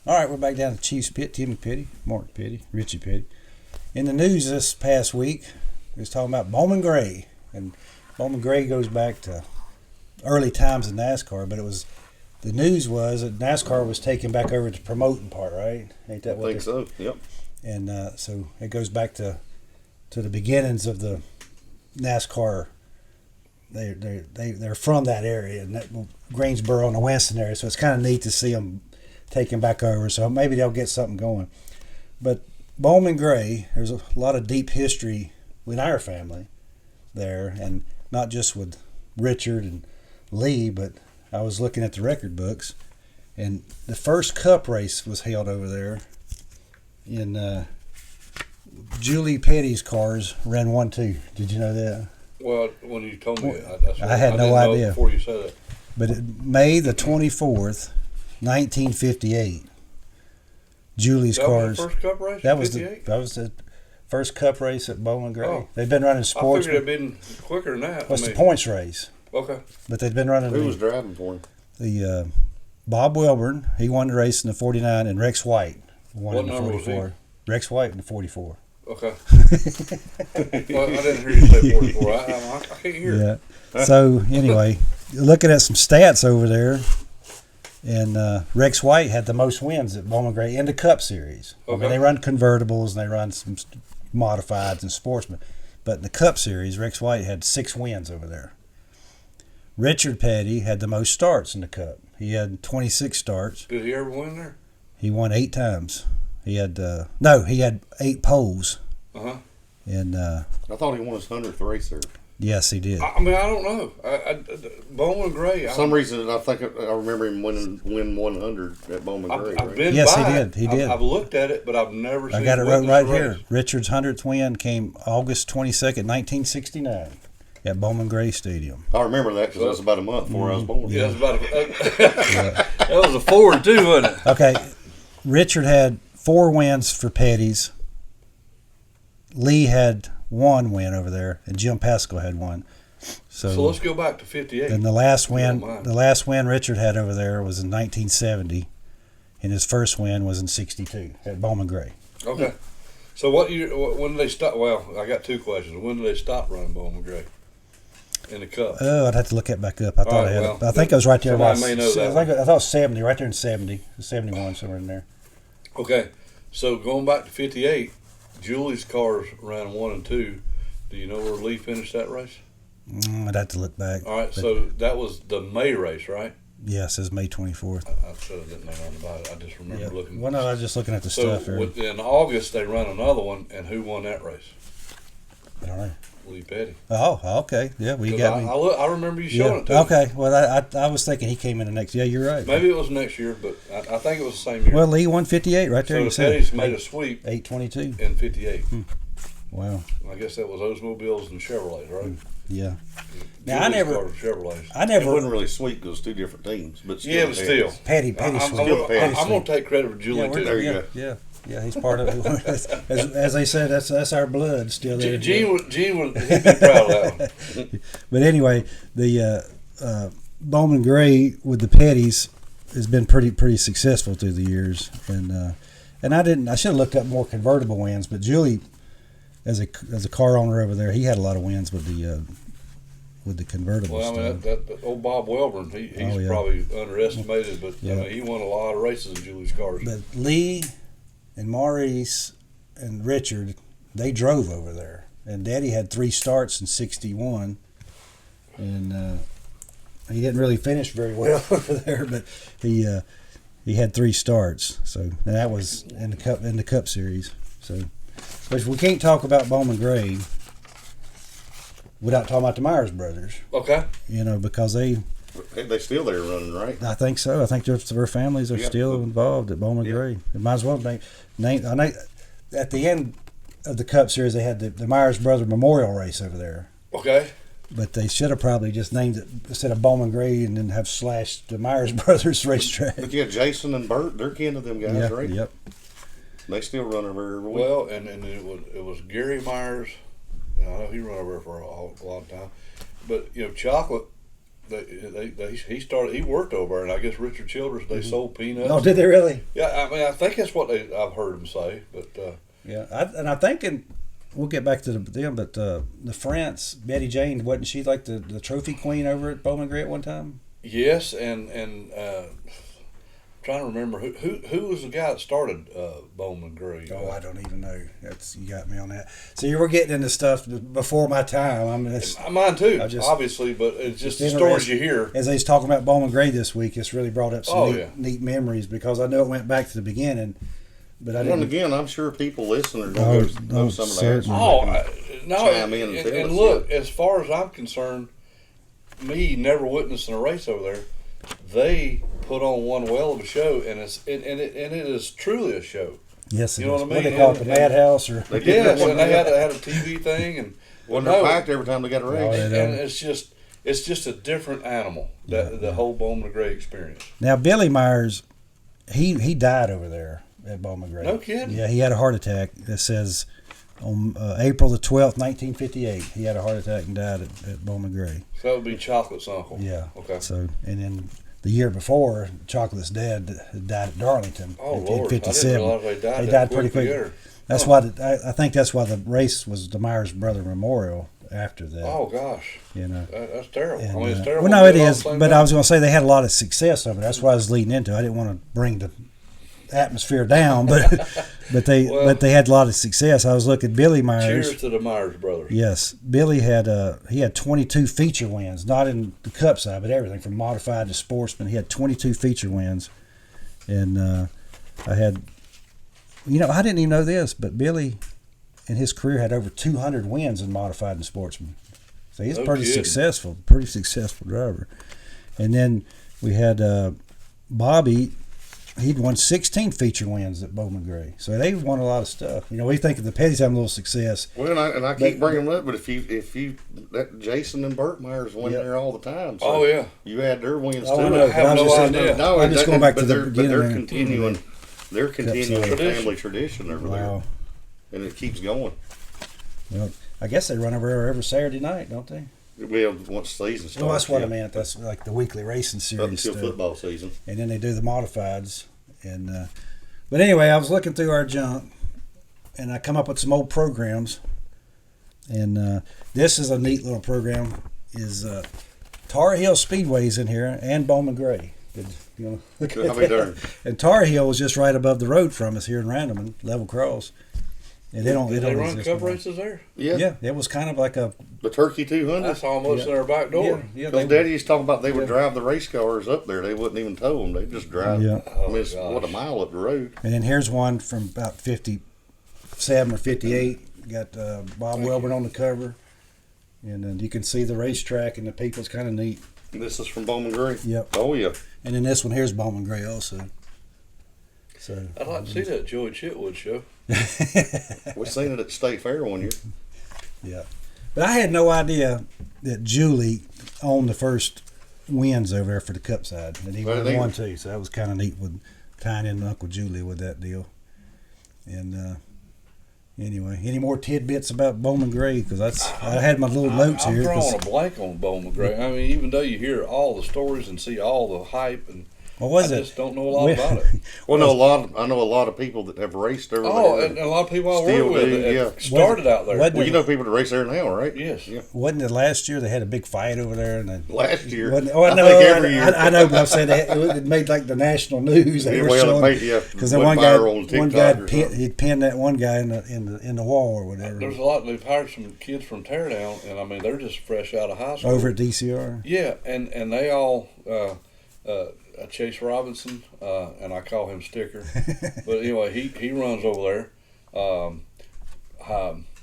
All right, we're back down to Chiefs Pit. Timmy Petty, Mark Petty, Richie Petty. In the news this past week, we was talking about Bowman Gray, and Bowman Gray goes back to early times in NASCAR. But the news was that NASCAR was taking back over the promoting part, right? Ain't that I think so? Yep. And so it goes back to the beginnings of the NASCAR. They're from that area, and that Greensboro and the Winston area. So it's kind of neat to see them taking back over. So maybe they'll get something going. But Bowman Gray, there's a lot of deep history in our family there, and not just with Richard and Lee, but I was looking at the record books, and the first Cup race was held over there in Julie Petty's cars ran 1-2. Did you know that? Well, when you told me, I had no didn't know idea. before you said it. But May the 24th, 1958, Julie's That cars. was the first Cup race? That was 58? that was the first Cup race at Bowman Gray. Oh. They've been running I sports. figured it'd been quicker than that. What's the points race? Okay. But they've been running Who was driving for him? the Bob Welborn. He won the race in the 49, and Rex White won What in the number was 44. Rex White in the 44. Okay. Well, I didn't hear you say 44. I can't hear it. Yeah. So anyway, looking at some stats over there, and Rex White had the most wins at Bowman Gray in the Cup Series. I mean, Okay. they run convertibles and they run some modifieds and sportsmen, but in the Cup Series, Rex White had 6 wins over there. Richard Petty had the most starts in the Cup. He had 26 starts. Did he ever win there? He won 8 times. He had he had 8 poles. Uh-huh. And I thought he won his 100th race there. yes, he did. I mean, I don't know. Bowman Gray. For some reason, I think I remember him win 100 at Bowman Gray. I've right? been Yes, by he it. did. He did. I've looked at it, but I've never seen I got it witnessed right the here. race. Richard's 100th win came August 22nd, 1969 at Bowman Gray Stadium. I remember that because that was about a month before I was born. Yeah, it was about that was a 4 and 2, wasn't it? Okay, Richard had 4 wins for Petty's. Lee had 1 win over there, and Jim Pascal had 1. So let's go back to 58. And the last If you don't win, mind. Richard had over there was in 1970, and his first win was in '62 at Bowman Gray. Okay. So what year? When did they stop? Well, I got 2 questions. When did they stop running Bowman Gray in the Cup? Oh, I'd have to look that back up. I thought right, I had well, it. I think it was right there. somebody may know that. I thought it was 70, right there in 70, 71, somewhere in there. Okay. So going back to 58, Julie's cars ran 1 and 2. Do you know where Lee finished that race? I'd have to look back. All right. But So that was the May race, right? yeah, it says May 24th. I should have didn't know nothing about it. I just remember Yeah. looking. Well, no, I was just looking at the So stuff here. in August they run another one, and who won that race? I don't know. Lee Petty. Oh, okay. Yeah, well, you 'Cause got me. I remember you showing it to Yeah. me. Okay. Well, I was thinking he came in the next. Yeah, you're right. Maybe it was next year, but I think it was the same year. Well, Lee won 58 right there. so You the said Petty's made a sweep 822. in 58. Wow. I guess that was Oldsmobiles and Chevrolets, right? Yeah. Now, I Julie's never- cars were Chevrolets. I It never. wasn't really sweet because it's 2 different teams. But still, Yeah, but still. Petty I'm, sweet. Still Petty I'm going to take credit for Julie, Yeah, too. There you yeah, go. yeah, he's part of it. as they said, that's our blood still there. Gene would he'd be proud of that one. But anyway, the Bowman Gray with the Petties has been pretty successful through the years, and I should have looked up more convertible wins, but Julie, as a car owner over there, he had a lot of wins with the convertible Well, I mean, stuff. that old Bob Welborn, he's Oh, yeah. probably underestimated, but Yeah. I mean, he won a lot of races in Julie's cars. But Lee and Maurice and Richard, they drove over there, and Daddy had 3 starts in '61, and he didn't really finish very well over there, but he had 3 starts. So and that was in the Cup Series. So, but we can't talk about Bowman Gray without talking about the Myers brothers. Okay. Because they still there running, right? I think so. I think their families are Yeah. still involved at Bowman Yeah. Gray. It might as well name. I know at the end of the Cup Series, they had the Myers Brother Memorial Race over there. Okay. But they should have probably just named it instead of Bowman Gray and then have slashed the Myers Brothers racetrack. But yeah, Jason and Bert, they're kin to them guys, Yeah, right? yep. They still run over every week. Well, and it was Gary Myers. I know he run over there for a long time. But Chocolate he started. He worked over there, and I guess Richard Childress. They sold peanuts. Oh, did they really? Yeah, I mean, I think that's what I've heard them say. But Yeah, I'm thinking we'll get back to them, but the France, Betty Jane, wasn't she like the trophy queen over at Bowman Gray at one time? yes, and trying to remember who was the guy that started Bowman Gray. Oh, I don't even know. You got me on that. So you were getting into stuff before my time. I mean, it's Mine too, just- obviously, but it's just the It's stories you hear. As they was talking about Bowman Gray this week, it's really brought up some Oh, neat, yeah. neat memories because I know it went back to the beginning, but I And didn't. again, I'm sure people listening are Oh, going to know some of that. certainly. No, Chime in and tell and us, look, as far as I'm concerned, me never witnessing a race over there, they put on one well of a show, and it is truly a show. Yes, it You know is. what I What mean? they call it, the And- madhouse, or They did Yes, that one. and they had a TV thing, and Wasn't no, they packed every time they got a race? yeah. and it's just a different animal. The whole Bowman Gray experience. now Billy Myers, he died over there at Bowman Gray. No kidding. Yeah, he had a heart attack. It says on April the 12th, 1958, he had a heart attack and died at Bowman Gray. So that would be Chocolate's uncle. Yeah. Okay. So, and then the year before, Chocolate's dad died at Darlington Oh in Lord, I didn't 57. realize they died. They that died pretty quick. together. That's why I think that's why the race was the Myers Brother Memorial after that. Oh gosh, You know. that's terrible. And, I mean, it's uh, terrible. well, no, to it do all is. the same But time. I was going to say they had a lot of success over it. That's what I was leading into. I didn't want to bring the atmosphere down, but they Well, had a lot of success. I was looking Billy Myers. Cheers to the Myers brothers. Yes, Billy had 22 feature wins, not in the Cup side, but everything from modified to sportsman. He had 22 feature wins, and I had, I didn't even know this, but Billy, in his career, had over 200 wins in modified and sportsman. So he's No pretty kidding. successful driver. And then we had Bobby. He'd won 16 feature wins at Bowman Gray. So they won a lot of stuff. We think of the Petties having a little success. Well, I keep bringing them up, but if you that Jason and Burt Myers went Yep. there all the time. So Oh yeah. you had their wins Oh, I too. know, I have but I'm no just saying- idea. No, I'm just going back to but the they're beginning. continuing. They're continuing Tradition. the family tradition over Wow. there, and it keeps going. Well, I guess they run over there every Saturday night, don't they? Well, once the season starts. Well, that's what yeah, I meant. That's like the weekly racing Up series until stuff. football season. And then they do the modifieds. And but anyway, I was looking through our junk, and I come up with some old programs. And this is a neat little program. Is Tar Heel Speedway's in here and Bowman Gray. Did you look at I'll be that? darned. And Tar Heel was just right above the road from us here in Randoman, level cross. And they don't. Did they they don't run exist cup anymore. races there? Yeah, Yeah, it was kind of like a the Turkey 200. That's almost Yeah. in our back door. yeah. Because Daddy used to talk about they would drive the race cars up there. They wouldn't even tow them. They'd just drive. Yeah. I mean, it's Oh, what a gosh. mile up the road. And then here's one from about 57 or 58. Got Bob Welborn on the cover. And then you can see the racetrack and the people. It's kind of neat. This is from Bowman Gray. Yep. Oh yeah. And then this one here's Bowman Gray also. So I'd like to see that Joey Chitwood show. We seen it at State Fair one year. yeah. But I had no idea that Julie owned the first wins over there for the Cup side. And he Well, won they- one too. So that was kind of neat with tying in Uncle Julie with that deal. And anyway, any more tidbits about Bowman Gray? Because I had my little notes I'm here. drawing 'cause- a blank on Bowman Gray. I mean, even though you hear all the stories and see all the hype, and what was I it? just don't know a lot Well, about it. Well, I know a lot of people that have raced over Oh, there. and a lot of people I Still work with do, that yeah. started out there. Wasn't Well, you know people that race there now, right? Yes. Yeah. Wasn't it last year they had a big fight over there? And then, Last year. oh, I I know. think every year. I know, but I'm saying it made like the national news. They Yeah, were well, it showing made, yeah, because then went one guy, viral on one guy TikTok or something. he'd pinned that one guy in the wall or whatever There's a lot. They've hired some kids from Teardown, and I mean they're just fresh out of high school. over at DCR. Yeah, and they all Chase Robinson, and I call him Sticker. But anyway, he runs over there.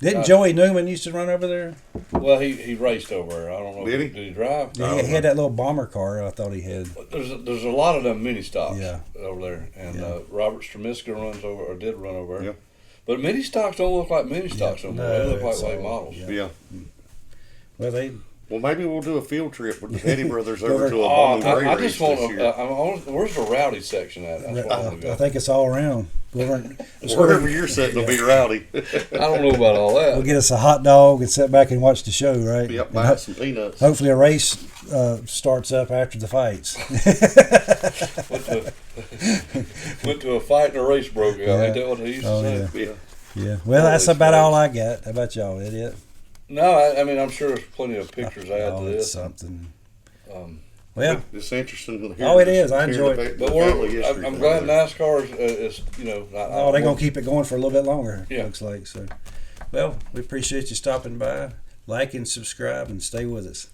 Didn't Joey Newman used to run over there? Well, he raced over there. I don't know. Did he? Did he drive? Yeah, he had that little bomber car. I thought he had. There's a lot of them mini stocks Yeah. over there, and Yeah. Robert Stramiska runs over or did run over. Yeah. But mini stocks don't look like mini stocks Yeah, anymore. no, they look like it's late all- models. yeah. Yeah. Well, Well, maybe we'll do a field trip with the Petty brothers over to a Bowman Gray I race just want this to. year. Where's the rowdy section at? That's what I want to go. I think it's all around. Wherever you're sitting will be rowdy. I don't know about all that. We'll get us a hot dog and sit back and watch the show, right? Yep, And buy some peanuts. hopefully a race starts up after the fights. Went to a fight and a race broke out. Yeah. Ain't that what they used to say? Yeah. Yeah. Well, that's Holy about smokes. all I got. How about y'all, idiot? No, I mean I'm sure there's plenty of pictures add to It's this. something. Um, Well, It's interesting to hear. Oh, it is. I hear enjoy the it. fa- but the family history I'm thing glad there. NASCAR is oh, they're gonna keep it going for a little bit longer. Yeah. Looks like so. Well, we appreciate you stopping by. Like and subscribe and stay with us.